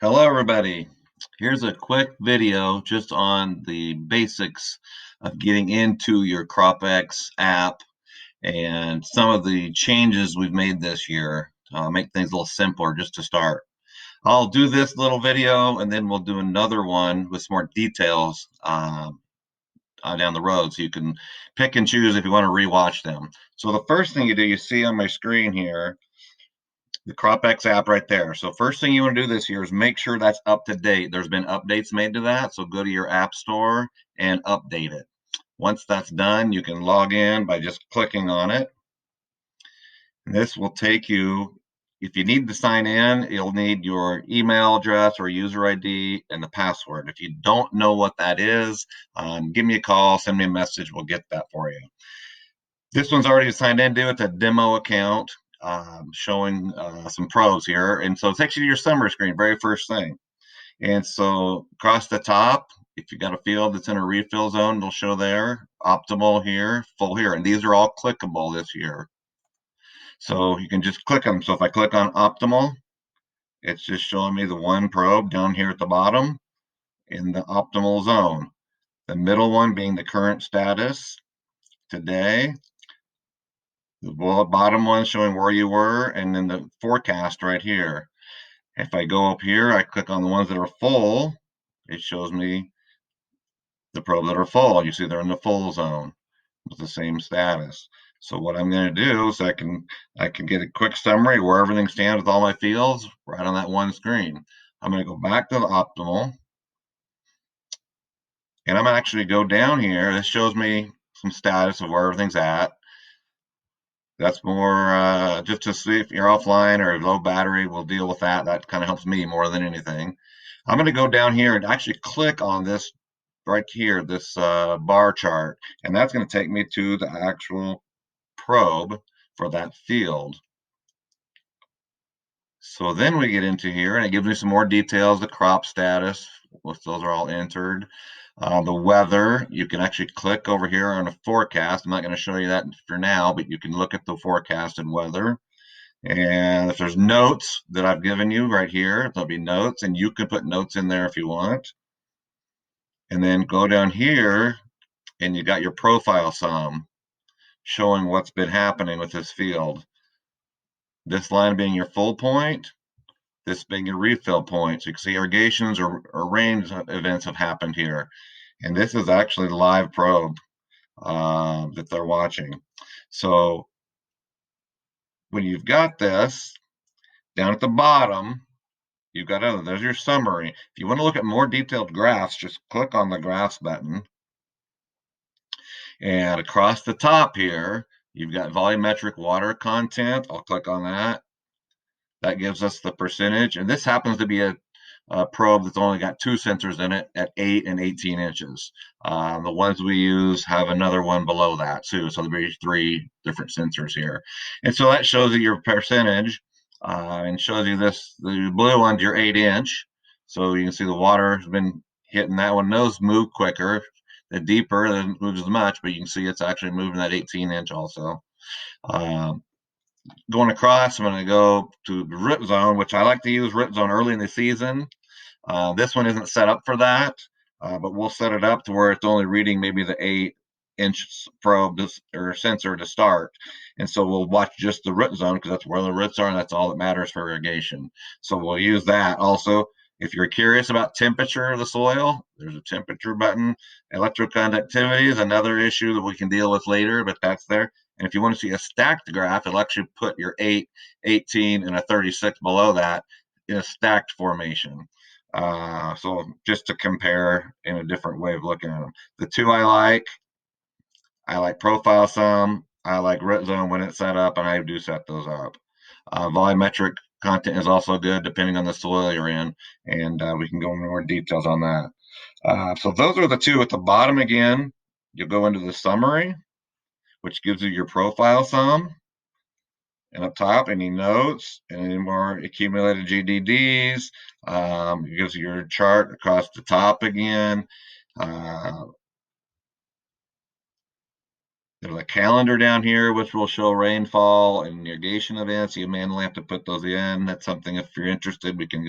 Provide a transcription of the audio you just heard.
Hello, everybody. Here's a quick video just on the basics of getting into your CropX app and some of the changes we've made this year to make things a little simpler just to start. I'll do this little video and then we'll do another one with some more details down the road so you can pick and choose if you want to rewatch them. So the first thing you do, you see on my screen here, the CropX app right there. So first thing you want to do this year is make sure that's up to date. There's been updates made to that. So go to your app store and update it. Once that's done, you can log in by just clicking on it. And this will take you, if you need to sign in, you'll need your email address or user ID and the password. If you don't know what that is, give me a call, send me a message. We'll get that for you. This one's already signed into. It's a demo account showing some pros here. And so it takes you to your summary screen, very first thing. And so across the top, if you got a field that's in a refill zone, it'll show there, optimal here, full here. And these are all clickable this year. So you can just click them. So if I click on optimal, it's just showing me the one probe down here at the bottom in the optimal zone. The middle one being the current status today. The bottom one showing where you were, and then the forecast right here. If I go up here, I click on the ones that are full, it shows me the probes that are full. You see they're in the full zone with the same status. So what I'm going to do is I can get a quick summary where everything stands with all my fields right on that one screen. I'm going to go back to the optimal, and I'm going to actually go down here. This shows me some status of where everything's at. That's more just to see if you're offline or low battery. We'll deal with that. That kind of helps me more than anything. I'm going to go down here and actually click on this right here, this bar chart, and that's going to take me to the actual probe for that field. So then we get into here, and it gives me some more details, the crop status, those are all entered. The weather, you can actually click over here on a forecast. I'm not going to show you that for now, but you can look at the forecast and weather. And if there's notes that I've given you right here, there'll be notes, and you can put notes in there if you want. And then go down here, and you got your profile sum showing what's been happening with this field. This line being your full point, this being your refill point. So you can see irrigations or rain events have happened here. And this is actually the live probe that they're watching. So when you've got this, down at the bottom, you've got there's your summary. If you want to look at more detailed graphs, just click on the graphs button. And across the top here, you've got volumetric water content. I'll click on that. That gives us the percentage. And this happens to be a probe that's only got two sensors in it at 8 and 18 inches. The ones we use have another one below that too. So there'll be three different sensors here. And so that shows you your percentage and shows you this, the blue one's your 8-inch. So you can see the water has been hitting that one. Those move quicker. The deeper, it doesn't move as much, but you can see it's actually moving that 18-inch also. Going across, I'm going to go to the rip zone, which I like to use rip zone early in the season. This one isn't set up for that, but we'll set it up to where it's only reading maybe the 8-inch probe or sensor to start. And so we'll watch just the root zone because that's where the roots are and that's all that matters for irrigation. So we'll use that. Also, if you're curious about temperature of the soil, there's a temperature button. Electroconductivity is another issue that we can deal with later, but that's there. And if you want to see a stacked graph, it'll actually put your 8, 18, and a 36 below that in a stacked formation. So just to compare in a different way of looking at them. The two I like profile sum, I like root zone when it's set up, and I do set those up. Volumetric content is also good depending on the soil you're in, and we can go into more details on that. So those are the two at the bottom again. You'll go into the summary, which gives you your profile sum. And up top, any notes, any more accumulated GDDs. It gives you your chart across the top again. There's a calendar down here, which will show rainfall and irrigation events. You manually have to put those in. That's something, if you're interested, we can go